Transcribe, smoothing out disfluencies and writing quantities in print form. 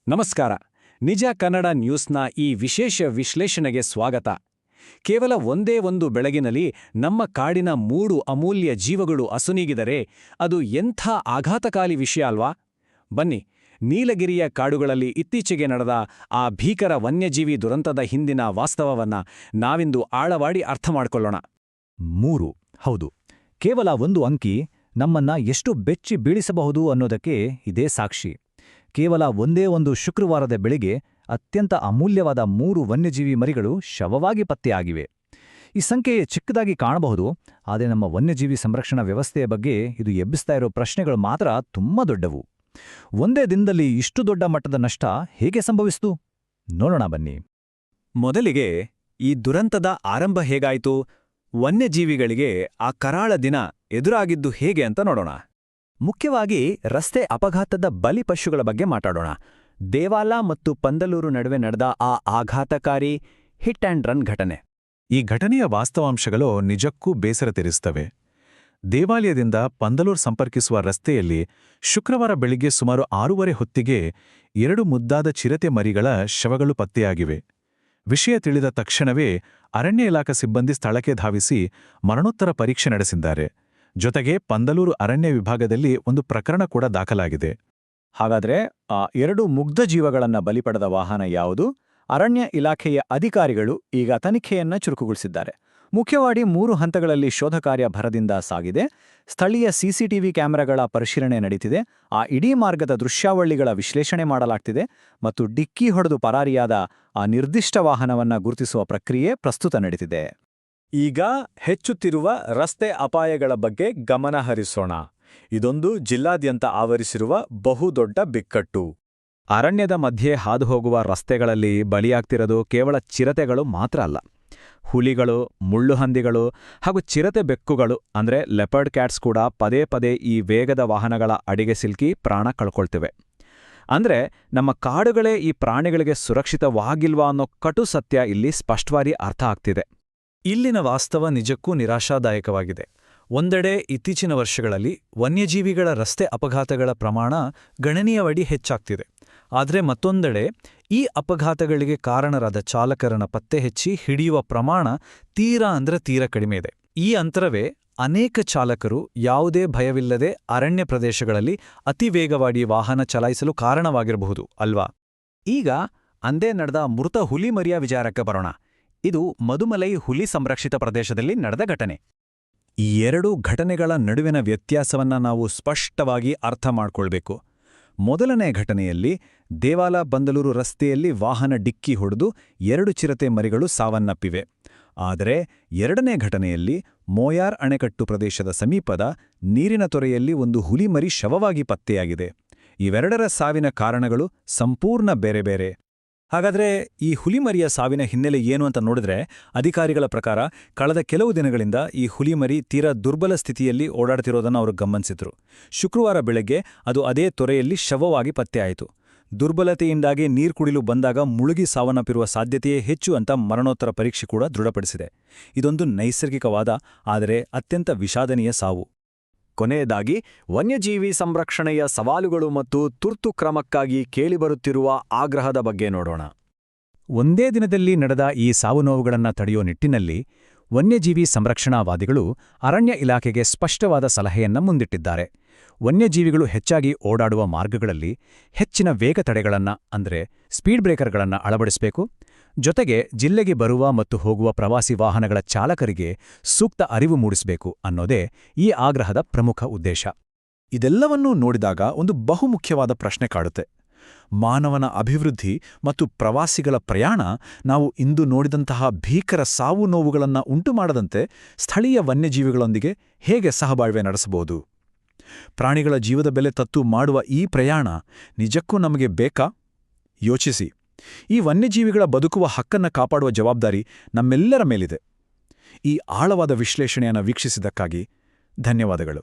ನಮಸ್ಕಾರ. ನಿಜ ಕನ್ನಡ ನ್ಯೂಸ್ನ ಈ ವಿಶೇಷ ವಿಶ್ಲೇಷಣೆಗೆ ಸ್ವಾಗತ. ಕೇವಲ ಒಂದೇ ಒಂದು ಬೆಳಗಿನಲ್ಲಿ ನಮ್ಮ ಕಾಡಿನ 3 ಅಮೂಲ್ಯ ಜೀವಗಳು ಅಸುನೀಗಿದರೆ ಅದು ಎಂಥ ಆಘಾತಕಾರಿ ವಿಷಯ ಅಲ್ವಾ? ಬನ್ನಿ, ನೀಲಗಿರಿಯ ಕಾಡುಗಳಲ್ಲಿ ಇತ್ತೀಚೆಗೆ ನಡೆದ ಆ ಭೀಕರ ವನ್ಯಜೀವಿ ದುರಂತದ ಹಿಂದಿನ ವಾಸ್ತವವನ್ನ ನಾವಿಂದು ಆಳವಾಡಿ ಅರ್ಥ ಮಾಡ್ಕೊಳ್ಳೋಣ. 3 ಹೌದು, ಕೇವಲ ಒಂದು ಅಂಕಿ ನಮ್ಮನ್ನ ಎಷ್ಟು ಬೆಚ್ಚಿ ಬೀಳಿಸಬಹುದು ಅನ್ನೋದಕ್ಕೆ ಇದೇ ಸಾಕ್ಷಿ. ಕೇವಲ ಒಂದೇ ಒಂದು ಶುಕ್ರವಾರದ ಬೆಳಿಗ್ಗೆ ಅತ್ಯಂತ ಅಮೂಲ್ಯವಾದ 3 ವನ್ಯಜೀವಿ ಮರಿಗಳು ಶವವಾಗಿ ಪತ್ತೆಯಾಗಿವೆ. ಈ ಸಂಖ್ಯೆ ಚಿಕ್ಕದಾಗಿ ಕಾಣಬಹುದು, ಆದರೆ ನಮ್ಮ ವನ್ಯಜೀವಿ ಸಂರಕ್ಷಣಾ ವ್ಯವಸ್ಥೆಯ ಬಗ್ಗೆ ಇದು ಎಬ್ಬಿಸ್ತಾ ಇರೋ ಪ್ರಶ್ನೆಗಳು ಮಾತ್ರ ತುಂಬಾ ದೊಡ್ಡವು. ಒಂದೇ ದಿನದಲ್ಲಿ ಇಷ್ಟು ದೊಡ್ಡ ಮಟ್ಟದ ನಷ್ಟ ಹೇಗೆ ಸಂಭವಿಸಿತು? ನೋಡೋಣ ಬನ್ನಿ. ಮೊದಲಿಗೆ ಈ ದುರಂತದ ಆರಂಭ ಹೇಗಾಯಿತು, ವನ್ಯಜೀವಿಗಳಿಗೆ ಆ ಕರಾಳ ದಿನ ಎದುರಾಗಿದ್ದು ಹೇಗೆ ಅಂತ ನೋಡೋಣ. ಮುಖ್ಯವಾಗಿ ರಸ್ತೆ ಅಪಘಾತದ ಬಲಿಪಶುಗಳ ಬಗ್ಗೆ ಮಾತಾಡೋಣ. ದೇವಾಲ ಮತ್ತು ಪಂದಲೂರು ನಡುವೆ ನಡೆದ ಆ ಆಘಾತಕಾರಿ ಹಿಟ್ ಆ್ಯಂಡ್ ರನ್ ಘಟನೆ. ಈ ಘಟನೆಯ ವಾಸ್ತವಾಂಶಗಳು ನಿಜಕ್ಕೂ ಬೇಸರ ತೆರೆಸುತ್ತವೆ. ದೇವಾಲಯದಿಂದ ಪಂದಲೂರು ಸಂಪರ್ಕಿಸುವ ರಸ್ತೆಯಲ್ಲಿ ಶುಕ್ರವಾರ ಬೆಳಿಗ್ಗೆ ಸುಮಾರು 6:30 ಹೊತ್ತಿಗೆ 2 ಮುದ್ದಾದ ಚಿರತೆ ಮರಿಗಳ ಶವಗಳು ಪತ್ತೆಯಾಗಿವೆ. ವಿಷಯ ತಿಳಿದ ತಕ್ಷಣವೇ ಅರಣ್ಯ ಇಲಾಖಾ ಸಿಬ್ಬಂದಿ ಸ್ಥಳಕ್ಕೆ ಧಾವಿಸಿ ಮರಣೋತ್ತರ ಪರೀಕ್ಷೆ ನಡೆಸಿದ್ದಾರೆ. ಜೊತೆಗೆ ಪಂದಲೂರು ಅರಣ್ಯ ವಿಭಾಗದಲ್ಲಿ ಒಂದು ಪ್ರಕರಣ ಕೂಡ ದಾಖಲಾಗಿದೆ. ಹಾಗಾದ್ರೆ ಆ 2 ಮುಗ್ಧ ಜೀವಗಳನ್ನ ಬಲಿಪಡೆದ ವಾಹನ ಯಾವುದು? ಅರಣ್ಯ ಇಲಾಖೆಯ ಅಧಿಕಾರಿಗಳು ಈಗ ತನಿಖೆಯನ್ನ ಚುರುಕುಗೊಳಿಸಿದ್ದಾರೆ. ಮುಖ್ಯವಾಗಿ 3 ಹಂತಗಳಲ್ಲಿ ಶೋಧ ಕಾರ್ಯ ಭರದಿಂದ ಸಾಗಿದೆ. ಸ್ಥಳೀಯ ಸಿಸಿಟಿವಿ ಕ್ಯಾಮೆರಾಗಳ ಪರಿಶೀಲನೆ ನಡೀತಿದೆ, ಆ ಇಡೀ ಮಾರ್ಗದ ದೃಶ್ಯಾವಳಿಗಳ ವಿಶ್ಲೇಷಣೆ ಮಾಡಲಾಗ್ತಿದೆ ಮತ್ತು ಡಿಕ್ಕಿ ಹೊಡೆದು ಪರಾರಿಯಾದ ಆ ನಿರ್ದಿಷ್ಟ ವಾಹನವನ್ನ ಗುರುತಿಸುವ ಪ್ರಕ್ರಿಯೆ ಪ್ರಸ್ತುತ ನಡೀತಿದೆ. ಈಗ ಹೆಚ್ಚುತ್ತಿರುವ ರಸ್ತೆ ಅಪಾಯಗಳ ಬಗ್ಗೆ ಗಮನ ಹರಿಸೋಣ. ಇದೊಂದು ಜಿಲ್ಲಾದ್ಯಂತ ಆವರಿಸಿರುವ ಬಹುದೊಡ್ಡ ಬಿಕ್ಕಟ್ಟು. ಅರಣ್ಯದ ಮಧ್ಯೆ ಹಾದುಹೋಗುವ ರಸ್ತೆಗಳಲ್ಲಿ ಬಲಿಯಾಗ್ತಿರೋದು ಕೇವಲ ಚಿರತೆಗಳು ಮಾತ್ರ ಅಲ್ಲ. ಹುಲಿಗಳು, ಮುಳ್ಳುಹಂದಿಗಳು ಹಾಗೂ ಚಿರತೆ ಬೆಕ್ಕುಗಳು ಅಂದ್ರೆ ಲೆಪರ್ಡ್ ಕ್ಯಾಟ್ಸ್ ಕೂಡ ಪದೇ ಪದೇ ಈ ವೇಗದ ವಾಹನಗಳ ಅಡಿಗೆ ಸಿಲುಕಿ ಪ್ರಾಣ ಕಳ್ಕೊಳ್ತಿವೆ. ಅಂದ್ರೆ ನಮ್ಮ ಕಾಡುಗಳೇ ಈ ಪ್ರಾಣಿಗಳಿಗೆ ಸುರಕ್ಷಿತವಾಗಿಲ್ವಾ ಅನ್ನೋ ಕಟು ಸತ್ಯ ಇಲ್ಲಿ ಸ್ಪಷ್ಟವಾಗಿ ಅರ್ಥ ಆಗ್ತಿದೆ. ಇಲ್ಲಿನ ವಾಸ್ತವ ನಿಜಕ್ಕೂ ನಿರಾಶಾದಾಯಕವಾಗಿದೆ. ಒಂದೆಡೆ ಇತ್ತೀಚಿನ ವರ್ಷಗಳಲ್ಲಿ ವನ್ಯಜೀವಿಗಳ ರಸ್ತೆ ಅಪಘಾತಗಳ ಪ್ರಮಾಣ ಗಣನೀಯವಾಗಿ ಹೆಚ್ಚಾಗ್ತಿದೆ. ಆದರೆ ಮತ್ತೊಂದೆಡೆ ಈ ಅಪಘಾತಗಳಿಗೆ ಕಾರಣರಾದ ಚಾಲಕರನ್ನ ಪತ್ತೆ ಹಚ್ಚಿ ಹಿಡಿಯುವ ಪ್ರಮಾಣ ತೀರಾ ಕಡಿಮೆ ಇದೆ. ಈ ಅಂತರವೇ ಅನೇಕ ಚಾಲಕರು ಯಾವುದೇ ಭಯವಿಲ್ಲದೆ ಅರಣ್ಯ ಪ್ರದೇಶಗಳಲ್ಲಿ ಅತಿ ವೇಗವಾಗಿ ವಾಹನ ಚಲಾಯಿಸಲು ಕಾರಣವಾಗಿರಬಹುದು ಅಲ್ವಾ? ಈಗ ಅಂದೇ ನಡೆದ ಮೃತ ಹುಲಿ ಮರಿಯ ವಿಚಾರಕ್ಕೆ ಬರೋಣ. ಇದು ಮದುಮಲೈ ಹುಲಿ ಸಂರಕ್ಷಿತ ಪ್ರದೇಶದಲ್ಲಿ ನಡೆದ ಘಟನೆ. ಈ 2 ಘಟನೆಗಳ ನಡುವಿನ ವ್ಯತ್ಯಾಸವನ್ನ ನಾವು ಸ್ಪಷ್ಟವಾಗಿ ಅರ್ಥ ಮಾಡ್ಕೊಳ್ಬೇಕು. ಮೊದಲನೇ ಘಟನೆಯಲ್ಲಿ ದೇವಾಲ ಬಂದಲೂರು ರಸ್ತೆಯಲ್ಲಿ ವಾಹನ ಡಿಕ್ಕಿ ಹೊಡೆದು 2 ಚಿರತೆ ಮರಿಗಳು ಸಾವನ್ನಪ್ಪಿವೆ. ಆದರೆ ಎರಡನೇ ಘಟನೆಯಲ್ಲಿ ಮೋಯಾರ್ ಅಣೆಕಟ್ಟು ಪ್ರದೇಶದ ಸಮೀಪದ ನೀರಿನ ತೊರೆಯಲ್ಲಿ ಒಂದು ಹುಲಿಮರಿ ಶವವಾಗಿ ಪತ್ತೆಯಾಗಿದೆ. ಇವೆರಡರ ಸಾವಿನ ಕಾರಣಗಳು ಸಂಪೂರ್ಣ ಬೇರೆ ಬೇರೆ. ಹಾಗಾದ್ರೆ ಈ ಹುಲಿಮರಿಯ ಸಾವಿನ ಹಿನ್ನೆಲೆ ಏನು ಅಂತ ನೋಡಿದ್ರೆ, ಅಧಿಕಾರಿಗಳ ಪ್ರಕಾರ ಕಳೆದ ಕೆಲವು ದಿನಗಳಿಂದ ಈ ಹುಲಿಮರಿ ತೀರಾ ದುರ್ಬಲ ಸ್ಥಿತಿಯಲ್ಲಿ ಓಡಾಡ್ತಿರೋದನ್ನು ಅವರು ಗಮನಿಸಿದ್ರು. ಶುಕ್ರವಾರ ಬೆಳಗ್ಗೆ ಅದು ಅದೇ ತೊರೆಯಲ್ಲಿ ಶವವಾಗಿ ಪತ್ತೆಯಾಯಿತು. ದುರ್ಬಲತೆಯಿಂದಾಗಿ ನೀರು ಕುಡಿಯಲು ಬಂದಾಗ ಮುಳುಗಿ ಸಾವನ್ನಪ್ಪಿರುವ ಸಾಧ್ಯತೆಯೇ ಹೆಚ್ಚು ಅಂತ ಮರಣೋತ್ತರ ಪರೀಕ್ಷೆ ಕೂಡ ದೃಢಪಡಿಸಿದೆ. ಇದೊಂದು ನೈಸರ್ಗಿಕವಾದ ಆದರೆ ಅತ್ಯಂತ ವಿಷಾದನೀಯ ಸಾವು. ಕೊನೆಯದಾಗಿ ವನ್ಯಜೀವಿ ಸಂರಕ್ಷಣೆಯ ಸವಾಲುಗಳು ಮತ್ತು ತುರ್ತು ಕ್ರಮಕ್ಕಾಗಿ ಕೇಳಿಬರುತ್ತಿರುವ ಆಗ್ರಹದ ಬಗ್ಗೆ ನೋಡೋಣ. ಒಂದೇ ದಿನದಲ್ಲಿ ನಡೆದ ಈ ಸಾವು ನೋವುಗಳನ್ನು ತಡೆಯೋ ನಿಟ್ಟಿನಲ್ಲಿ ವನ್ಯಜೀವಿ ಸಂರಕ್ಷಣಾವಾದಿಗಳು ಅರಣ್ಯ ಇಲಾಖೆಗೆ ಸ್ಪಷ್ಟವಾದ ಸಲಹೆಯನ್ನ ಮುಂದಿಟ್ಟಿದ್ದಾರೆ. ವನ್ಯಜೀವಿಗಳು ಹೆಚ್ಚಾಗಿ ಓಡಾಡುವ ಮಾರ್ಗಗಳಲ್ಲಿ ಹೆಚ್ಚಿನ ವೇಗ ತಡೆಗಳನ್ನ ಅಂದ್ರೆ ಸ್ಪೀಡ್ ಬ್ರೇಕರ್ಗಳನ್ನ ಅಳವಡಿಸಬೇಕು. ಜೊತೆಗೆ ಜಿಲ್ಲೆಗೆ ಬರುವ ಮತ್ತು ಹೋಗುವ ಪ್ರವಾಸಿ ವಾಹನಗಳ ಚಾಲಕರಿಗೆ ಸೂಕ್ತ ಅರಿವು ಮೂಡಿಸಬೇಕು ಅನ್ನೋದೇ ಈ ಆಗ್ರಹದ ಪ್ರಮುಖ ಉದ್ದೇಶ. ಇದೆಲ್ಲವನ್ನೂ ನೋಡಿದಾಗ ಒಂದು ಬಹುಮುಖ್ಯವಾದ ಪ್ರಶ್ನೆ ಕಾಡುತ್ತೆ. ಮಾನವನ ಅಭಿವೃದ್ಧಿ ಮತ್ತು ಪ್ರವಾಸಿಗಳ ಪ್ರಯಾಣ ನಾವು ಇಂದು ನೋಡಿದಂತಹ ಭೀಕರ ಸಾವು ನೋವುಗಳನ್ನು ಉಂಟುಮಾಡದಂತೆ ಸ್ಥಳೀಯ ವನ್ಯಜೀವಿಗಳೊಂದಿಗೆ ಹೇಗೆ ಸಹಬಾಳ್ವೆ ನಡೆಸಬಹುದು? ಪ್ರಾಣಿಗಳ ಜೀವದ ಬೆಲೆ ತತ್ತು ಮಾಡುವ ಈ ಪ್ರಯಾಣ ನಿಜಕ್ಕೂ ನಮಗೆ ಬೇಕಾ? ಯೋಚಿಸಿ. ಈ ವನ್ಯಜೀವಿಗಳ ಬದುಕುವ ಹಕ್ಕನ್ನು ಕಾಪಾಡುವ ಜವಾಬ್ದಾರಿ ನಮ್ಮೆಲ್ಲರ ಮೇಲಿದೆ. ಈ ಆಳವಾದ ವಿಶ್ಲೇಷಣೆಯನ್ನು ವೀಕ್ಷಿಸಿದ್ದಕ್ಕಾಗಿ ಧನ್ಯವಾದಗಳು.